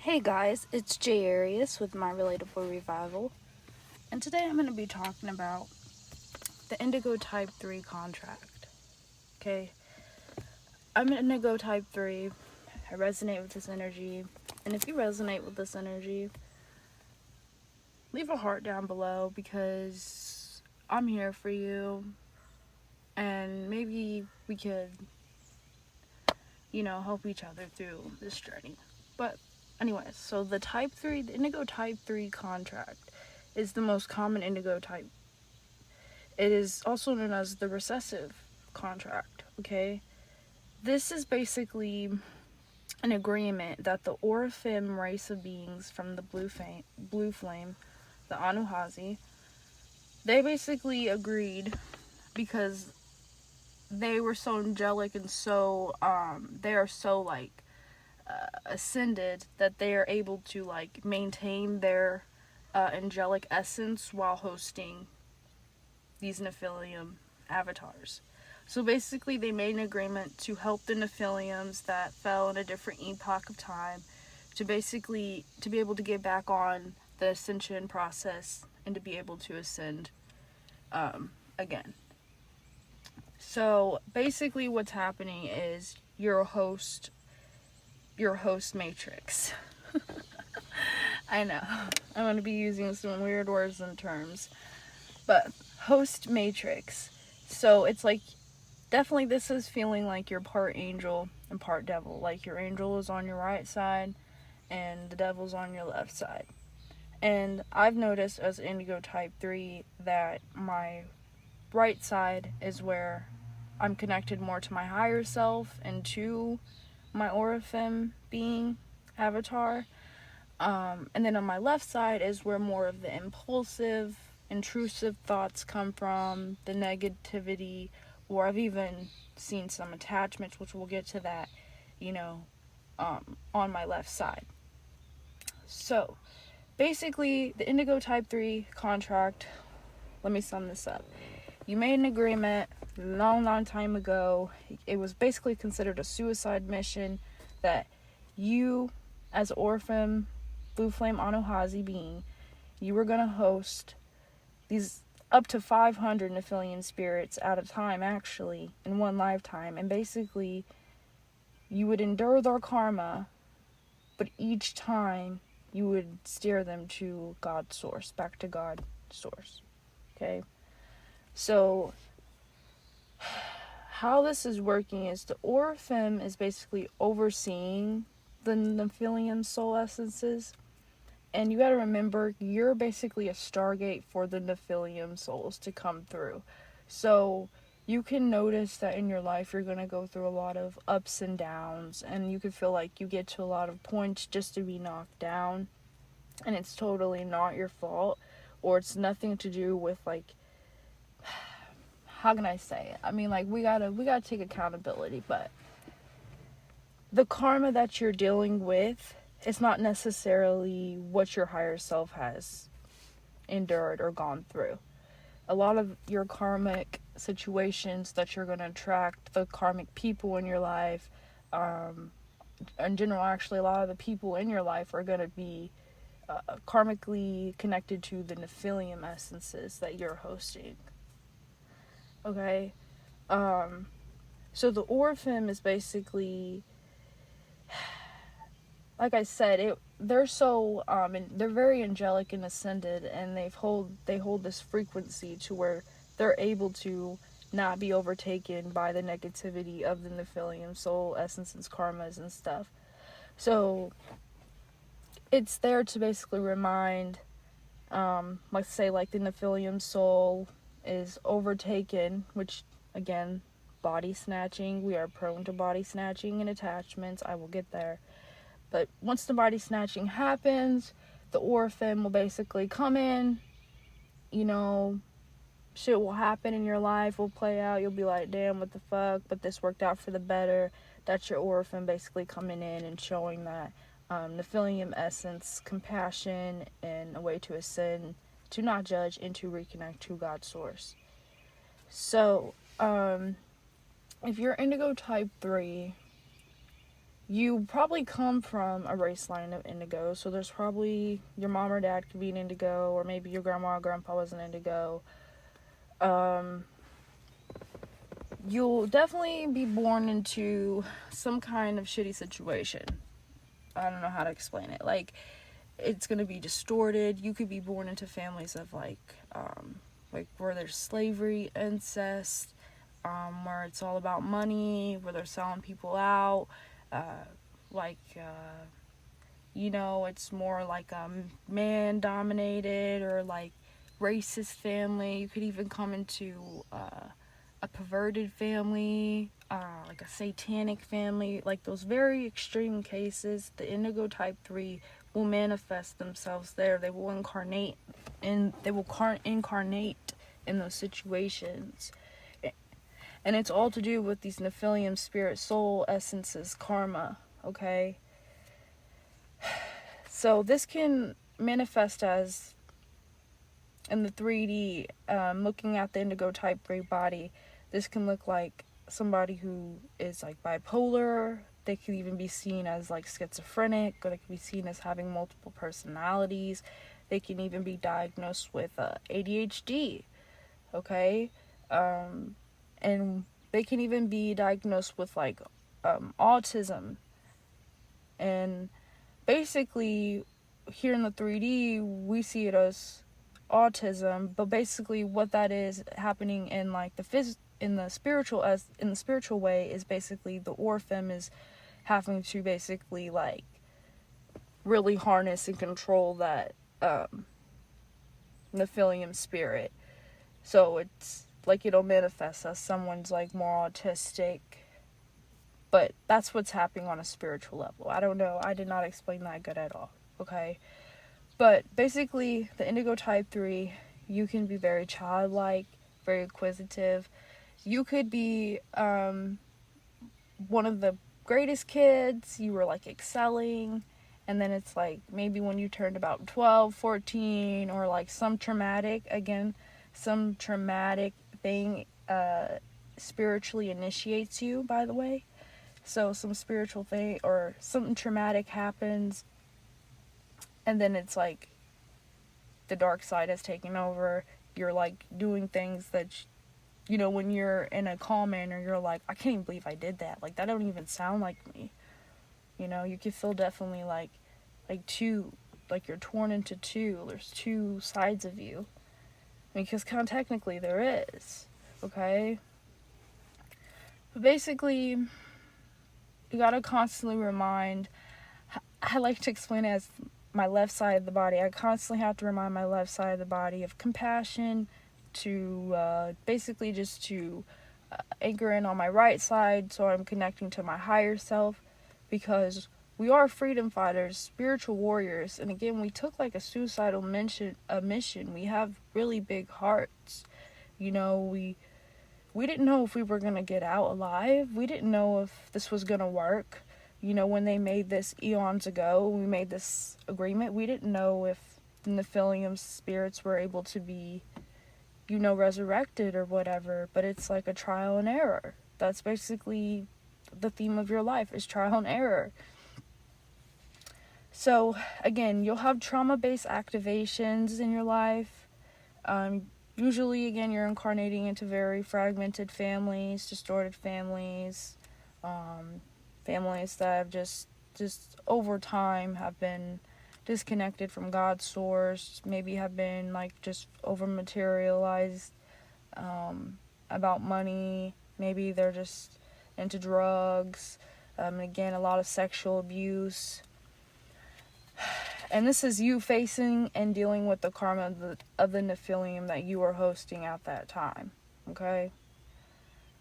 Hey guys, it's Jay Arias with My Relatable Revival, and today I'm going to be talking about the Indigo Type 3 contract. Okay, I'm an Indigo Type 3, I resonate with this energy, and if you resonate with this energy, leave a heart down below because I'm here for you, and maybe we could, help each other through this journey. But anyways, so the Indigo Type 3 contract is the most common Indigo type. It is also known as the recessive contract, okay? This is basically an agreement that the Orifim race of beings from the blue flame, the Anuhazi, they basically agreed because they were so angelic and so, they are so, ascended that they are able to, maintain their angelic essence while hosting these Nephilim avatars. So basically, they made an agreement to help the Nephilims that fell in a different epoch of time to be able to get back on the ascension process and to be able to ascend again. So basically, what's happening is your host matrix. I know I'm going to be using some weird words and terms, but host matrix. So it's like, definitely this is feeling like you're part angel and part devil. Like your angel is on your right side and the devil's on your left side. And I've noticed as Indigo Type 3 that my right side is where I'm connected more to my higher self and to my Orifim being avatar. And then on my left side is where more of the impulsive, intrusive thoughts come from, the negativity, or I've even seen some attachments, which we'll get to that, on my left side. So, basically, the Indigo Type 3 contract, let me sum this up. You made an agreement long time ago. It was basically considered a suicide mission that you, as Orphan Blue Flame Anuhazi being, you were going to host these up to 500 Nephilim spirits at a time, actually, in one lifetime. And basically, you would endure their karma, but each time you would steer them to God's source, back to God's source. Okay? So, how this is working is the Orifim is basically overseeing the Nephilim soul essences. And you gotta remember, you're basically a stargate for the Nephilim souls to come through. So you can notice that in your life you're gonna go through a lot of ups and downs, and you can feel like you get to a lot of points just to be knocked down, and it's totally not your fault, or it's nothing to do with, how can I say it? I mean, we gotta take accountability, but the karma that you're dealing with, it's not necessarily what your higher self has endured or gone through. A lot of your karmic situations that you're going to attract, the karmic people in your life, in general, actually, a lot of the people in your life are going to be karmically connected to the Nephilim essences that you're hosting. Okay? So the Orifim is basically, like I said, they're so and they're very angelic and ascended, and they hold this frequency to where they're able to not be overtaken by the negativity of the Nephilim soul essences, karmas, and stuff. So it's there to basically remind, let's say, like the Nephilim soul is overtaken, which again, body snatching. We are prone to body snatching and attachments. I will get there. But once the body snatching happens, the Orifim will basically come in, shit will happen in your life, will play out, you'll be like, damn, what the fuck, but this worked out for the better. That's your Orifim basically coming in and showing that Nephilim essence, compassion, and a way to ascend, to not judge, and to reconnect to God's source. So, if you're Indigo Type 3, you probably come from a race line of indigo, so there's probably your mom or dad could be an indigo, or maybe your grandma or grandpa was an indigo. You'll definitely be born into some kind of shitty situation. I don't know how to explain it. Like, it's gonna be distorted. You could be born into families of like where there's slavery, incest, where it's all about money, where they're selling people out, like it's more like man dominated, or like racist family. You could even come into a perverted family, like a satanic family, like those very extreme cases. The indigo type 3 will manifest themselves there. They will incarnate in those situations. And it's all to do with these Nephilim spirit soul essences, karma, okay? So this can manifest as, in the 3D, looking at the indigo type 3 body, this can look like somebody who is like bipolar. They can even be seen as like schizophrenic, or they can be seen as having multiple personalities. They can even be diagnosed with ADHD, okay? And they can even be diagnosed with like autism. And basically, here in the 3D, we see it as autism, but basically what that is happening in like in the spiritual way is basically the Orphem is having to basically like really harness and control that Nephilim spirit. So it's like it'll manifest as someone's like more autistic, but that's what's happening on a spiritual level. I don't know, I did not explain that good at all, okay? But basically, the indigo type 3, you can be very childlike, very inquisitive. You could be one of the greatest kids. You were like excelling. And then it's like maybe when you turned about 12, 14, or like some traumatic thing spiritually initiates you, by the way. So some spiritual thing or something traumatic happens, and then it's like the dark side has taken over. You're like doing things that, when you're in a calm manner, you're like, I can't even believe I did that. Like, that don't even sound like me. You can feel definitely like two, like you're torn into two. There's two sides of you. Because kind of technically there is, okay? But basically, you gotta constantly remind, I like to explain it as my left side of the body. I constantly have to remind my left side of the body of compassion, to basically just to anchor in on my right side, so I'm connecting to my higher self, because we are freedom fighters, spiritual warriors, and again, we took like a suicidal mission. We have really big hearts. We didn't know if we were going to get out alive. We didn't know if this was going to work. When they made this eons ago, we made this agreement, we didn't know if the Nephilim spirits were able to be, resurrected or whatever. But it's like a trial and error. That's basically the theme of your life, is trial and error. So, again, you'll have trauma-based activations in your life. Usually, again, you're incarnating into very fragmented families, distorted families, families that have just over time have been disconnected from God's source, maybe have been like just over materialized about money. Maybe they're just into drugs, and again, a lot of sexual abuse. And this is you facing and dealing with the karma of the Nephilim that you are hosting at that time, okay?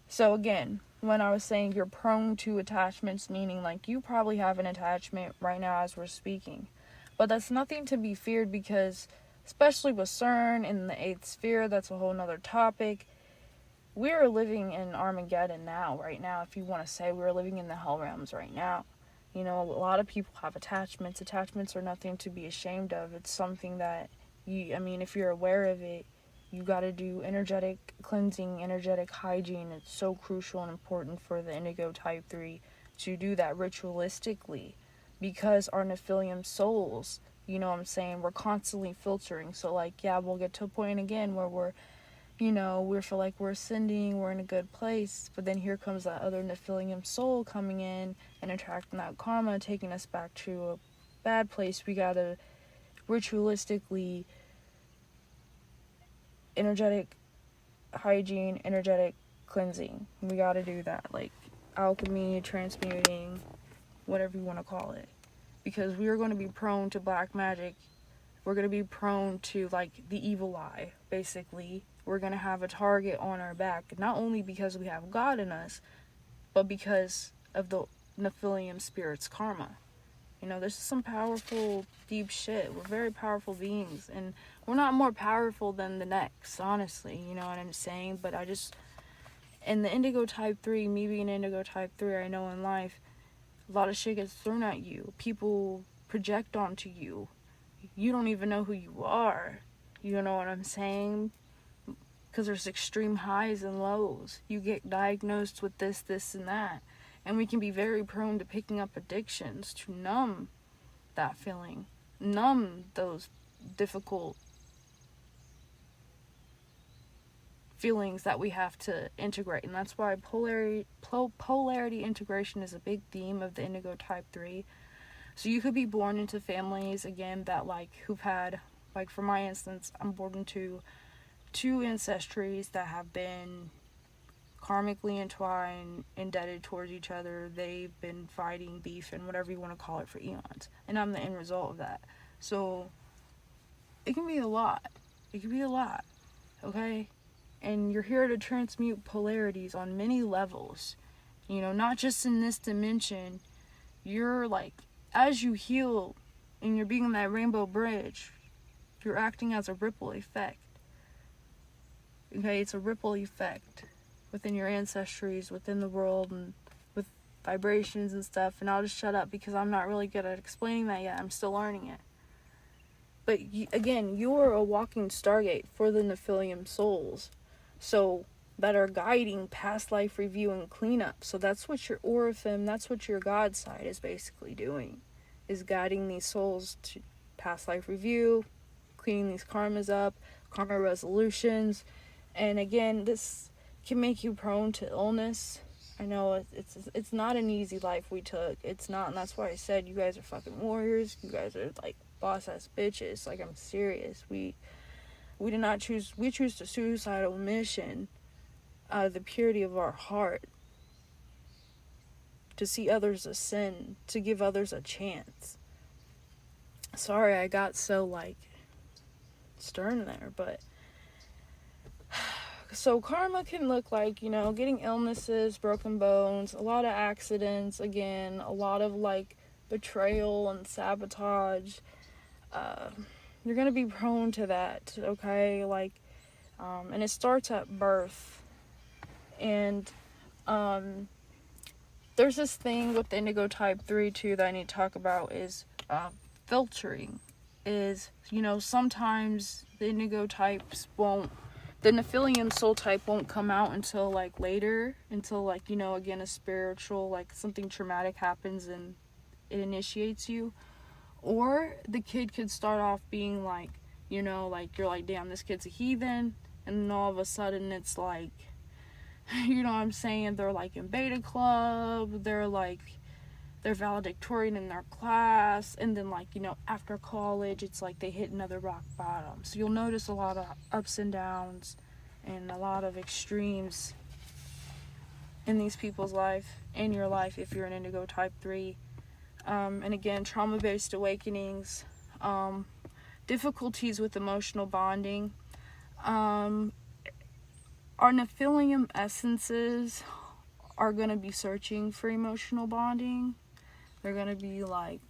So again, when I was saying you're prone to attachments, meaning like you probably have an attachment right now as we're speaking. But that's nothing to be feared, because especially with CERN in the 8th sphere, that's a whole nother topic. We are living in Armageddon now, right now, if you want to say. We're living in the hell realms right now. A lot of people have attachments. Attachments are nothing to be ashamed of. It's something that if you're aware of it, you got to do energetic cleansing, energetic hygiene. It's so crucial and important for the indigo type 3 to do that ritualistically, because our Nephilim souls, you know what I'm saying, we're constantly filtering. So like, yeah, we'll get to a point again where we're, you know, we feel like we're ascending, we're in a good place, but then here comes that other Nephilim soul coming in and attracting that karma, taking us back to a bad place. We gotta ritualistically, energetic hygiene, energetic cleansing. We gotta do that, like alchemy, transmuting, whatever you want to call it, because we are going to be prone to black magic. We're going to be prone to like the evil eye, basically. We're going to have a target on our back, not only because we have God in us, but because of the Nephilim spirit's karma. You know, this is some powerful, deep shit. We're very powerful beings, and we're not more powerful than the next, honestly, you know what I'm saying? But I just, in the Indigo type 3, me being Indigo type 3, I know in life, a lot of shit gets thrown at you. People project onto you. You don't even know who you are. You know what I'm saying? Because there's extreme highs and lows. You get diagnosed with this, this, and that. And we can be very prone to picking up addictions to numb that feeling. Numb those difficult feelings that we have to integrate. And that's why polarity integration is a big theme of the Indigo type 3. So you could be born into families, again, that like, who've had, like for my instance, I'm born into 2 ancestries that have been karmically entwined, indebted towards each other. They've been fighting, beef, and whatever you want to call it for eons. And I'm the end result of that. So it can be a lot. It can be a lot. Okay? And you're here to transmute polarities on many levels. You know, not just in this dimension. You're like, as you heal and you're being that rainbow bridge, you're acting as a ripple effect. Okay, it's a ripple effect within your ancestries, within the world, and with vibrations and stuff. And I'll just shut up because I'm not really good at explaining that yet. I'm still learning it. But again, you are a walking stargate for the Nephilim souls. So that are guiding past life review and cleanup. So that's what your Oraphim, that's what your God side is basically doing, is guiding these souls to past life review, cleaning these karmas up, karma resolutions. And again, this can make you prone to illness. I know it's not an easy life we took. It's not, and that's why I said you guys are fucking warriors. You guys are like boss ass bitches. Like, I'm serious. We did not choose. We choose the suicidal mission out of the purity of our heart, to see others ascend, to give others a chance. Sorry I got so like stern there, but so karma can look like, you know, getting illnesses, broken bones, a lot of accidents, again, a lot of like betrayal and sabotage. You're gonna be prone to that, okay? Like, and it starts at birth. And there's this thing with the Indigo type 3 too that I need to talk about, is filtering. Is, you know, sometimes the Indigo types won't, the Nephilim soul type won't come out until like later, until like, you know, again, a spiritual, like something traumatic happens and it initiates you. Or the kid could start off being like, you know, like you're like, damn, this kid's a heathen, and then all of a sudden it's like, you know what I'm saying, they're like in beta club, they're valedictorian in their class, and then like, you know, after college it's like they hit another rock bottom. So you'll notice a lot of ups and downs and a lot of extremes in these people's life, in your life, if you're an Indigo type 3. And again, trauma-based awakenings, difficulties with emotional bonding. Our Nephilim essences are going to be searching for emotional bonding. They're going to be like,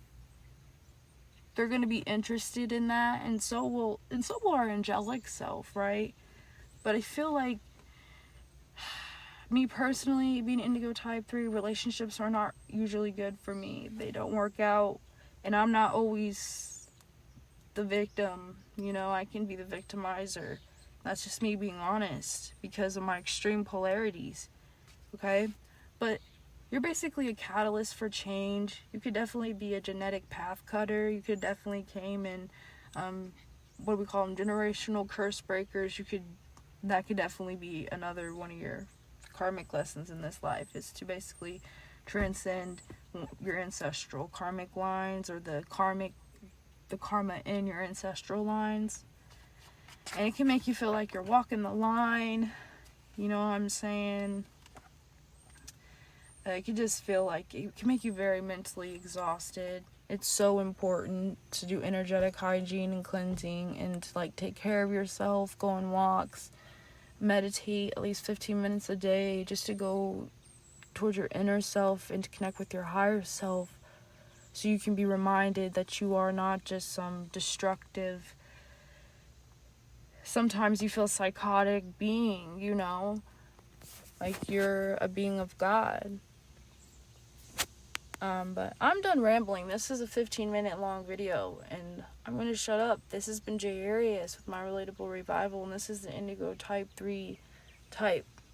they're going to be interested in that, and so will our angelic self, right? But I feel like, me personally, being Indigo type 3, relationships are not usually good for me. They don't work out, and I'm not always the victim, you know, I can be the victimizer. That's just me being honest, because of my extreme polarities, okay? But you're basically a catalyst for change. You could definitely be a genetic path cutter. You could definitely came in, what do we call them, generational curse breakers. That could definitely be another one of your karmic lessons in this life, is to basically transcend your ancestral karmic lines, or the karma in your ancestral lines. And it can make you feel like you're walking the line, you know what I'm saying? It can just feel like it can make you very mentally exhausted. It's so important to do energetic hygiene and cleansing, and to like take care of yourself, go on walks, meditate at least 15 minutes a day, just to go towards your inner self and to connect with your higher self, so you can be reminded that you are not just some destructive, sometimes you feel psychotic being, you know, like you're a being of God. But I'm done rambling. This is a 15-minute long video, and I'm going to shut up. This has been Jay Arias with My Relatable Revival, and this is the Indigo Type 3 type.